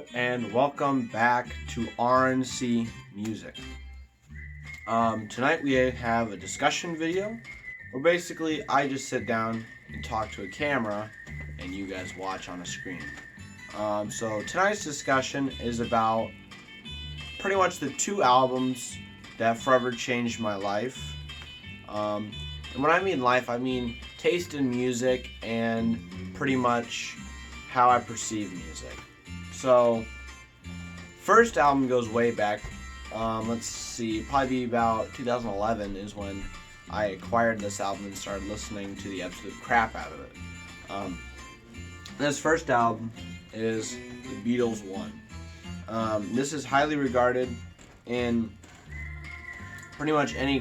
Hello and welcome back to RNC Music. Tonight we have a discussion video where basically I just sit down and talk to a camera and you guys watch on a screen. So tonight's discussion is about pretty much the two albums that forever changed my life. And when I mean life, I mean taste in music and pretty much how I perceive music. So, first album goes way back. Let's see, probably about 2011 is when I acquired this album and started listening to the absolute crap out of it. This first album is The Beatles One. This is highly regarded in pretty much any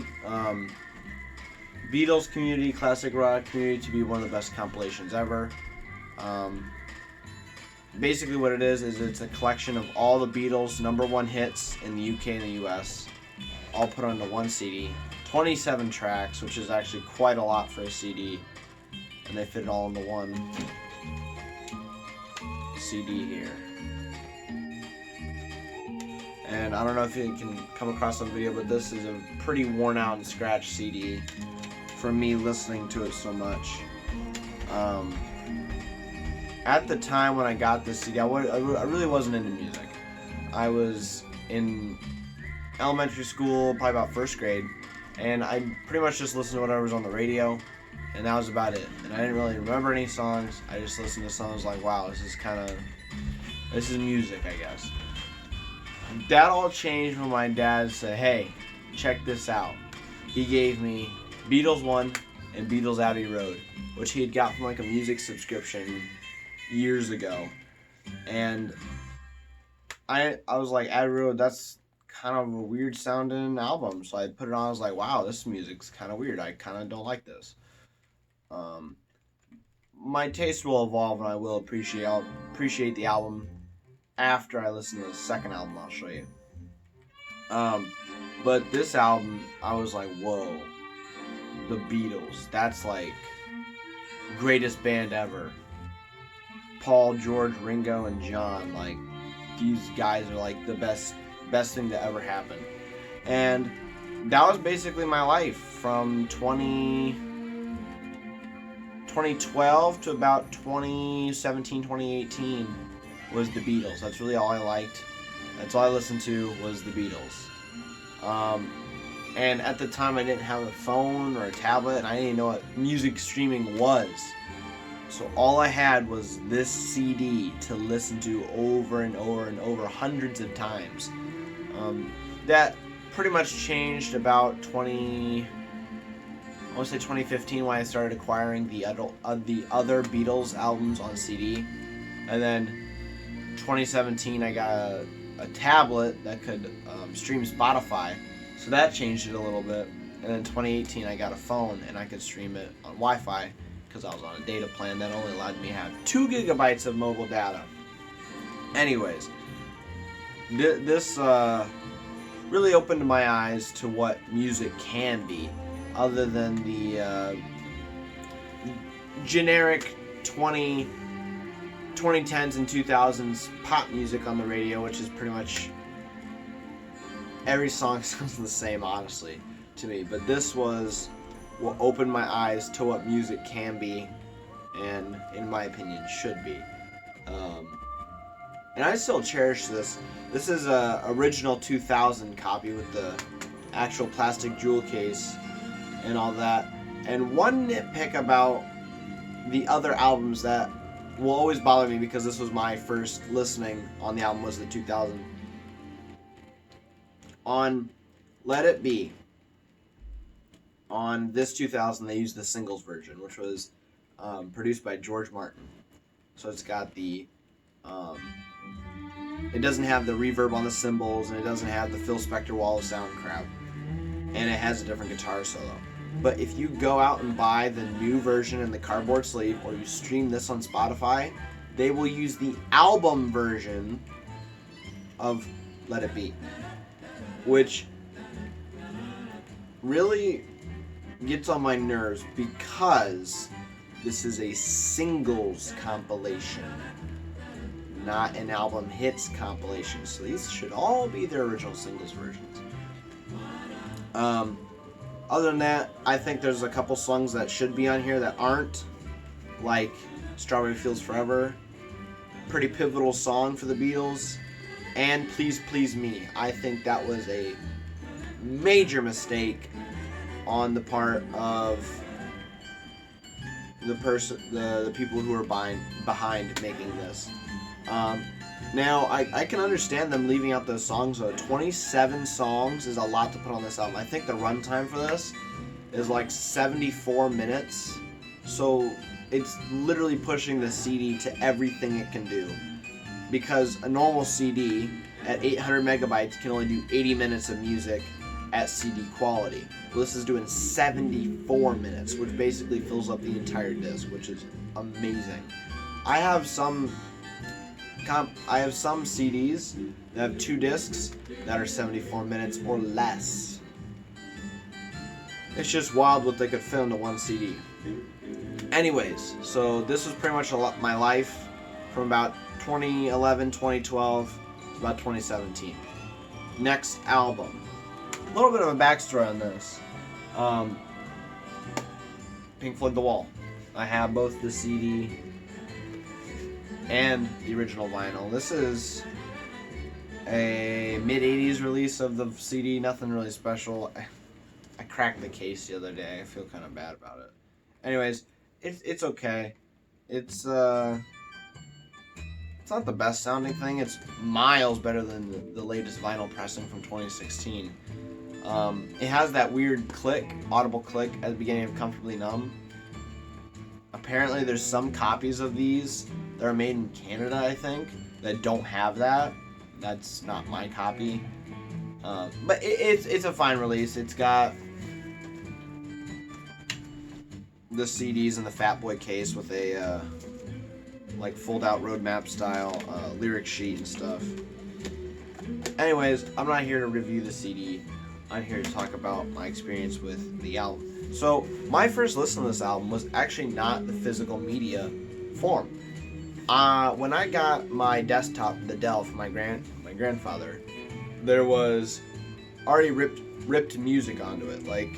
Beatles community, classic rock community, to be one of the best compilations ever. Basically what it is it's a collection of all the Beatles' number one hits in the UK and the US, all put onto one CD. 27 tracks, which is actually quite a lot for a CD, and they fit it all into one CD here. And I don't know if you can come across some video, but this is a pretty worn out and scratched CD from me listening to it so much. At the time when I got this CD, I really wasn't into music. I was in elementary school, probably about first grade, and I pretty much just listened to whatever was on the radio, and that was about it. And I didn't really remember any songs. I just listened to songs like, wow, this is music, I guess. That all changed when my dad said, hey, check this out. He gave me Beatles One and Beatles Abbey Road, which he had got from like a music subscription years ago. And I was like, Abbey Road, that's kind of a weird sounding album. So I put it on, I was like, wow, this music's kind of weird. I kind of don't like this. My taste will evolve and I will appreciate the album after I listen to the second album I'll show you. But this album, I was like, whoa, the Beatles, that's like greatest band ever. Paul, George, Ringo, and John, like, these guys are like the best thing to ever happen. And that was basically my life from 2012 to about 2017, 2018 was the Beatles. That's really all I liked. That's all I listened to was the Beatles. And at the time I didn't have a phone or a tablet, and I didn't know what music streaming was. So all I had was this CD to listen to over and over and over hundreds of times. That pretty much changed about 2015 when I started acquiring the other Beatles albums on CD. And then 2017 I got a tablet that could stream Spotify. So that changed it a little bit. And then 2018 I got a phone and I could stream it on Wi-Fi, because I was on a data plan that only allowed me to have 2 gigabytes of mobile data. Anyways, this really opened my eyes to what music can be, other than the generic 2010s and 2000s pop music on the radio, which is pretty much every song sounds the same, honestly, to me. But this was what opened my eyes to what music can be, and in my opinion should be. And I still cherish this. This is a original 2000 copy with the actual plastic jewel case and all that. And one nitpick about the other albums that will always bother me, because this was my first listening on the album, was the 2000. On Let It Be, on this 2000, they used the singles version, which was produced by George Martin. So it's got the, it doesn't have the reverb on the cymbals, and it doesn't have the Phil Spector wall of sound crap, and it has a different guitar solo. But if you go out and buy the new version in the cardboard sleeve, or you stream this on Spotify, they will use the album version of Let It Be, which really gets on my nerves, because this is a singles compilation. not an album hits compilation. So these should all be their original singles versions. Other than that, I think there's a couple songs that should be on here that aren't, like Strawberry Fields Forever, pretty pivotal song for the Beatles, and Please Please Me. I think that was a major mistake on the part of the people who are behind making this. Now, I can understand them leaving out those songs, though. 27 songs is a lot to put on this album. I think the runtime for this is like 74 minutes. So it's literally pushing the CD to everything it can do. Because a normal CD at 800 megabytes can only do 80 minutes of music at CD quality. Well, this is doing 74 minutes, which basically fills up the entire disc, which is amazing. I have some CDs that have 2 discs that are 74 minutes or less. It's just wild what they could fit into one CD. Anyways, so this was pretty much my life from about 2011, 2012 to about 2017. Next album. A little bit of a backstory on this. Pink Floyd The Wall. I have both the CD and the original vinyl. This is a mid-80s release of the CD, nothing really special. I cracked the case the other day. I feel kind of bad about it. Anyways, it's okay. It's not the best sounding thing. It's miles better than the latest vinyl pressing from 2016. It has that weird audible click at the beginning of Comfortably Numb. Apparently there's some copies of these that are made in Canada, I think, that don't have that. That's not my copy. But it's a fine release. It's got the CDs in the Fat Boy case with a like fold-out roadmap style lyric sheet and stuff. Anyways, I'm not here to review the CD. I'm here to talk about my experience with the album. So, my first listen to this album was actually not the physical media form. When I got my desktop, the Dell, from my grandfather, there was already ripped music onto it. Like,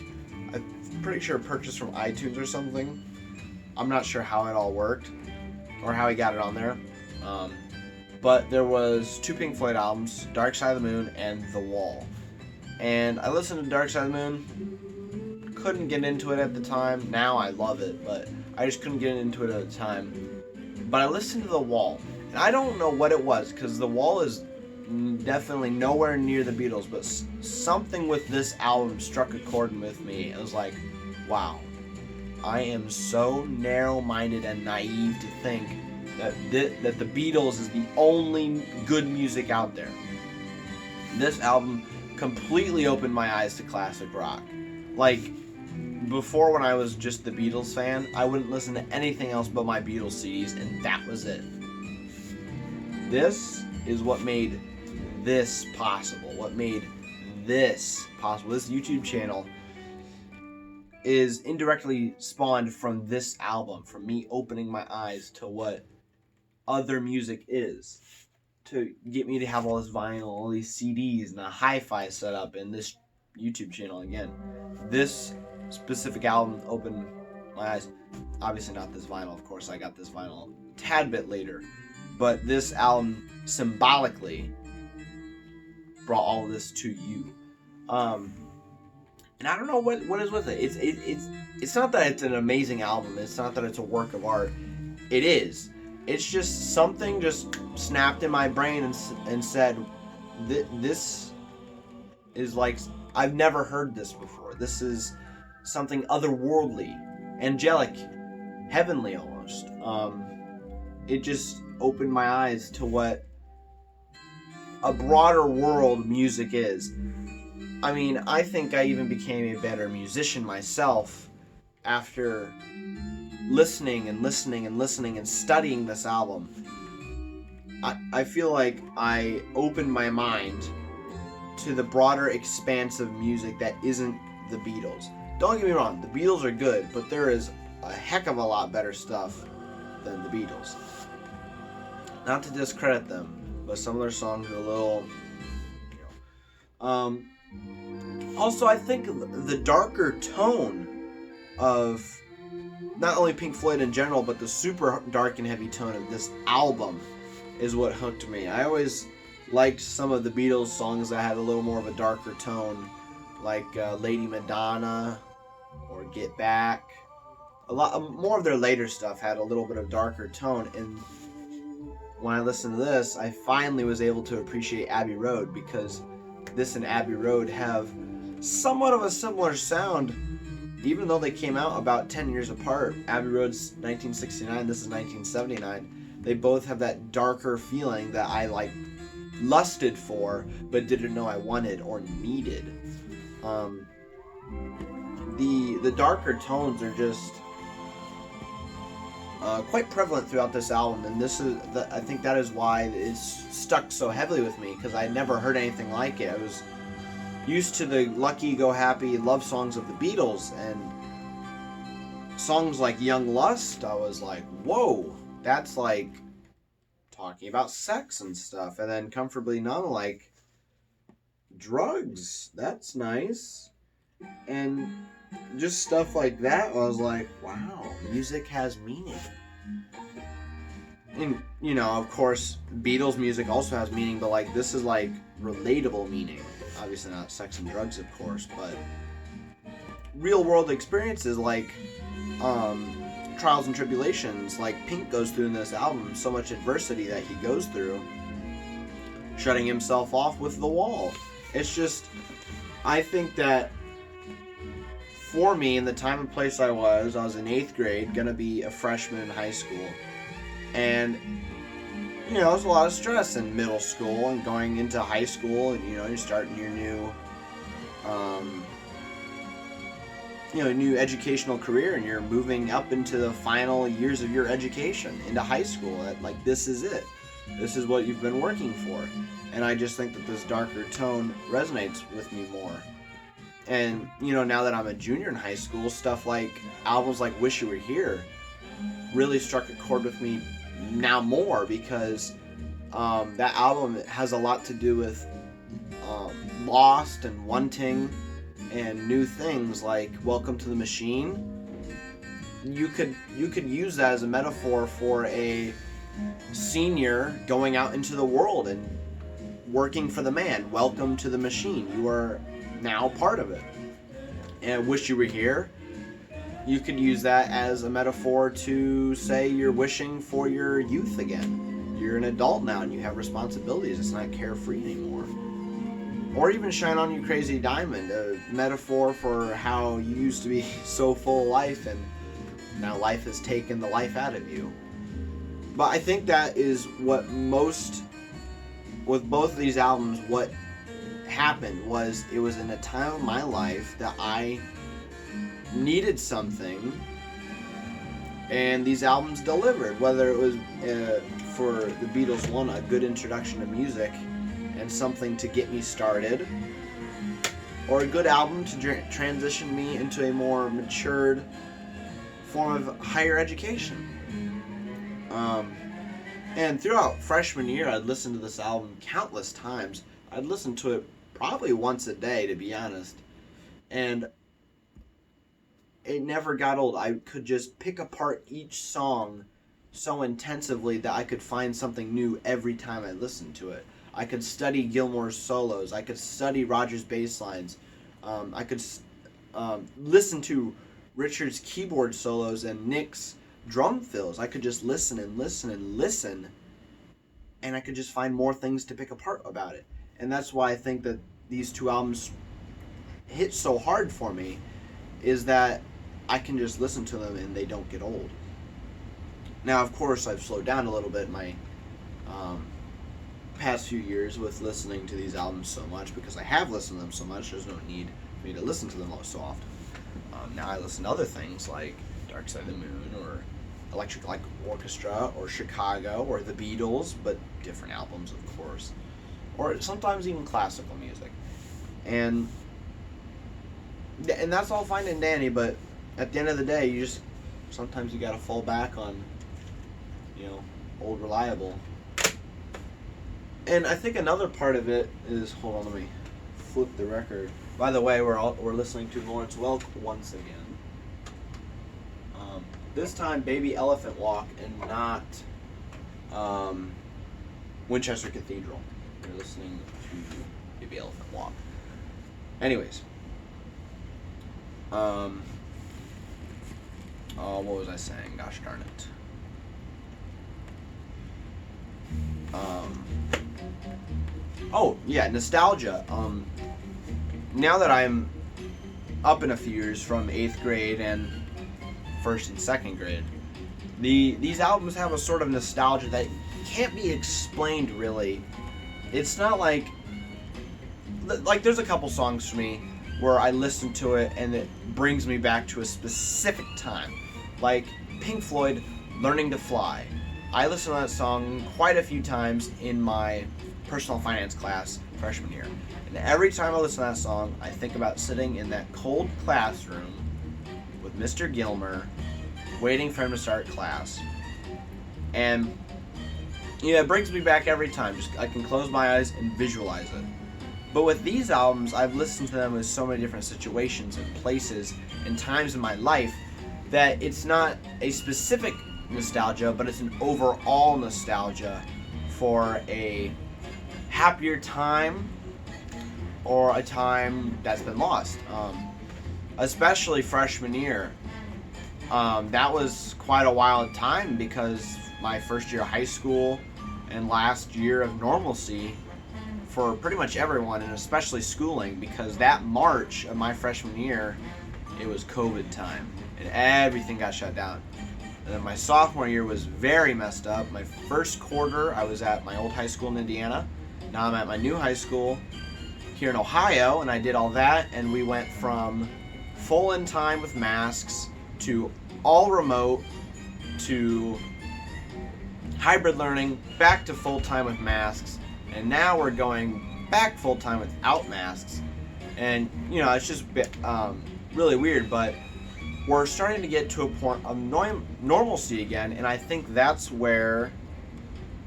I'm pretty sure purchased from iTunes or something. I'm not sure how it all worked or how he got it on there. But there was 2 Pink Floyd albums, Dark Side of the Moon and The Wall. And I listened to Dark Side of the Moon, couldn't get into it at the time. Now I love it, but I just couldn't get into it at the time. But I listened to The Wall, and I don't know what it was, because The Wall is definitely nowhere near the Beatles, but something with this album struck a chord with me. It was like, wow, I am so narrow-minded and naive to think that the Beatles is the only good music out there. This album completely opened my eyes to classic rock. Like, before, when I was just the Beatles fan, I wouldn't listen to anything else but my Beatles CDs, and that was it. This is what made this possible. What made this possible. This YouTube channel is indirectly spawned from this album, from me opening my eyes to what other music is, to get me to have all this vinyl, all these CDs, and a hi-fi setup, and this YouTube channel again. This specific album opened my eyes. Obviously not this vinyl, of course. I got this vinyl a tad bit later. But this album symbolically brought all of this to you. And I don't know what is with it. It's not that it's an amazing album. It's not that it's a work of art. It is. It's just something just snapped in my brain and said, this is like, I've never heard this before. This is something otherworldly, angelic, heavenly almost. It just opened my eyes to what a broader world music is. I mean, I think I even became a better musician myself after listening and studying this album. I feel like I opened my mind to the broader expanse of music that isn't the Beatles. Don't get me wrong, the Beatles are good, but there is a heck of a lot better stuff than the Beatles. not to discredit them, but some of their songs are a little, also, I think the darker tone of not only Pink Floyd in general, but the super dark and heavy tone of this album is what hooked me. I always liked some of the Beatles songs that had a little more of a darker tone, like Lady Madonna or Get Back. A lot more of their later stuff had a little bit of darker tone, and when I listened to this, I finally was able to appreciate Abbey Road, because this and Abbey Road have somewhat of a similar sound, even though they came out about 10 years apart. Abbey Road's 1969, this is 1979. They both have that darker feeling that I lusted for, but didn't know I wanted or needed. The darker tones are just quite prevalent throughout this album, and I think that is why it's stuck so heavily with me, because I never heard anything like it. I was used to the Lucky Go Happy love songs of the Beatles, and songs like Young Lust, I was like, whoa, that's like talking about sex and stuff. And then Comfortably Numb, like, drugs, that's nice. And just stuff like that, I was like, wow, music has meaning. And, of course, Beatles music also has meaning, but this is relatable meaning. Obviously not sex and drugs, of course, but real world experiences trials and tribulations, Pink goes through in this album, so much adversity that he goes through, shutting himself off with The Wall. It's just, I think that for me, in the time and place I was in 8th grade, gonna be a freshman in high school, and there was a lot of stress in middle school and going into high school, and you're starting your new educational career, and you're moving up into the final years of your education into high school. This is it. This is what you've been working for. And I just think that this darker tone resonates with me more. And now that I'm a junior in high school, stuff like albums like Wish You Were Here really struck a chord with me now more, because that album has a lot to do with lost and wanting and new things, like Welcome to the Machine. You could use that as a metaphor for a senior going out into the world and working for the man. Welcome to the machine. You are now part of it. And Wish You Were Here, you could use that as a metaphor to say you're wishing for your youth again. You're an adult now and you have responsibilities. It's not carefree anymore. Or even Shine On You Crazy Diamond, a metaphor for how you used to be so full of life and now life has taken the life out of you. But I think that is what with both of these albums, what happened was it was in a time of my life that I needed something, and these albums delivered. Whether it was for the Beatles one, a good introduction to music and something to get me started, or a good album to transition me into a more matured form of higher education. And throughout freshman year, I'd listen to this album countless times. I'd listen to it probably once a day, to be honest. And it never got old. I could just pick apart each song so intensively that I could find something new every time I listened to it. I could study Gilmour's solos. I could study Roger's bass lines. I could listen to Richard's keyboard solos and Nick's drum fills. I could just listen and listen and listen, and I could just find more things to pick apart about it. And that's why I think that these two albums hit so hard for me, is that I can just listen to them and they don't get old. Now, of course, I've slowed down a little bit in my past few years with listening to these albums so much, because I have listened to them so much, there's no need for me to listen to them so often. Now I listen to other things like Dark Side of the Moon, or Electric Light Orchestra, or Chicago, or the Beatles, but different albums, of course. Or sometimes even classical music. And that's all fine and dandy, but at the end of the day, sometimes you gotta fall back on, old reliable And I think another part of it is, hold on, let me flip the record. By the way, we're listening to Lawrence Welk once again. This time, Baby Elephant Walk, and not Winchester Cathedral. You're listening to Baby Elephant Walk. Anyways, what was I saying? Gosh darn it. Oh yeah, nostalgia. Now that I'm up in a few years from 8th grade and 1st and 2nd grade, these albums have a sort of nostalgia that can't be explained really. It's not like there's a couple songs for me where I listen to it and it brings me back to a specific time, like Pink Floyd, Learning to Fly. I listened to that song quite a few times in my personal finance class freshman year, and every time I listen to that song, I think about sitting in that cold classroom with Mr. Gilmer, waiting for him to start class. And it brings me back every time. Just I can close my eyes and visualize it. But with these albums, I've listened to them in so many different situations and places and times in my life that it's not a specific nostalgia, but it's an overall nostalgia for a happier time or a time that's been lost. Especially freshman year. That was quite a wild time because my first year of high school and last year of normalcy for pretty much everyone, and especially schooling, because that March of my freshman year, it was COVID time and everything got shut down. And then my sophomore year was very messed up. My first quarter, I was at my old high school in Indiana. Now I'm at my new high school here in Ohio, and I did all that, and we went from full in time with masks to all remote to hybrid learning, back to full time with masks, and now we're going back full time without masks. And it's just really weird, but we're starting to get to a point of normalcy again, and I think that's where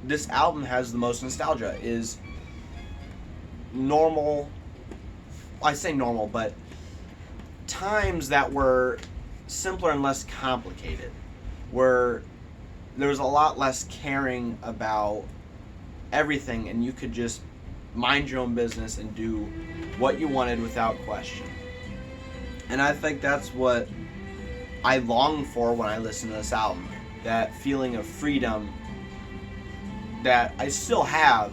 this album has the most nostalgia, is normal. I say normal, but times that were simpler and less complicated, where there was a lot less caring about everything, and you could just mind your own business and do what you wanted without question. And I think that's what I long for when I listen to this album, that feeling of freedom that I still have,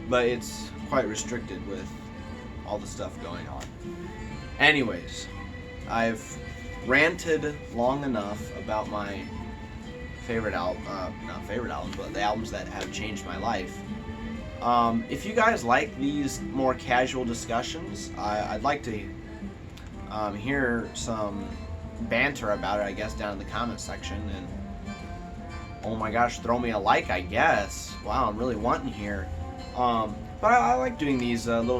but it's quite restricted with all the stuff going on. Anyways, I've ranted long enough about my favorite album, not favorite albums, but the albums that have changed my life. If you guys like these more casual discussions, I'd like to hear some banter about it, I guess, down in the comment section. And oh my gosh, throw me a like, I guess. Wow, I'm really wanting here. But I like doing these little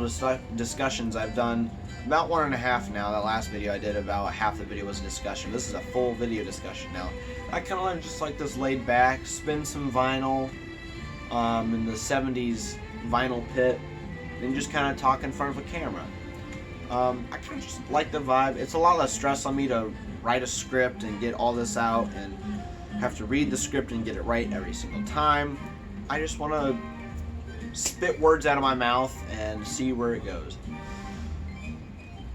discussions. I've done about 1.5 now. That last video I did, about half the video was a discussion. This is a full video discussion now. I kind of just like this laid back, spin some vinyl in the 70s vinyl pit, and just kind of talk in front of a camera. I kind of just like the vibe. It's a lot less stress on me to write a script and get all this out and have to read the script and get it right every single time. I just want to spit words out of my mouth and see where it goes.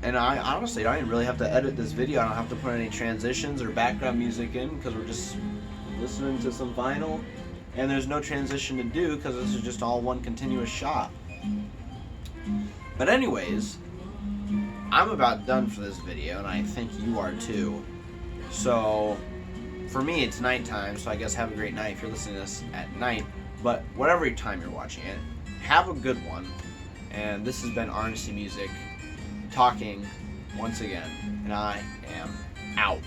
And I honestly don't even really have to edit this video. I don't have to put any transitions or background music in, because we're just listening to some vinyl, and there's no transition to do because this is just all one continuous shot. But anyways, I'm about done for this video, and I think you are too. So for me, it's nighttime, so I guess have a great night if you're listening to this at night. But whatever time you're watching it, have a good one. And this has been RNC Music talking once again, and I am out.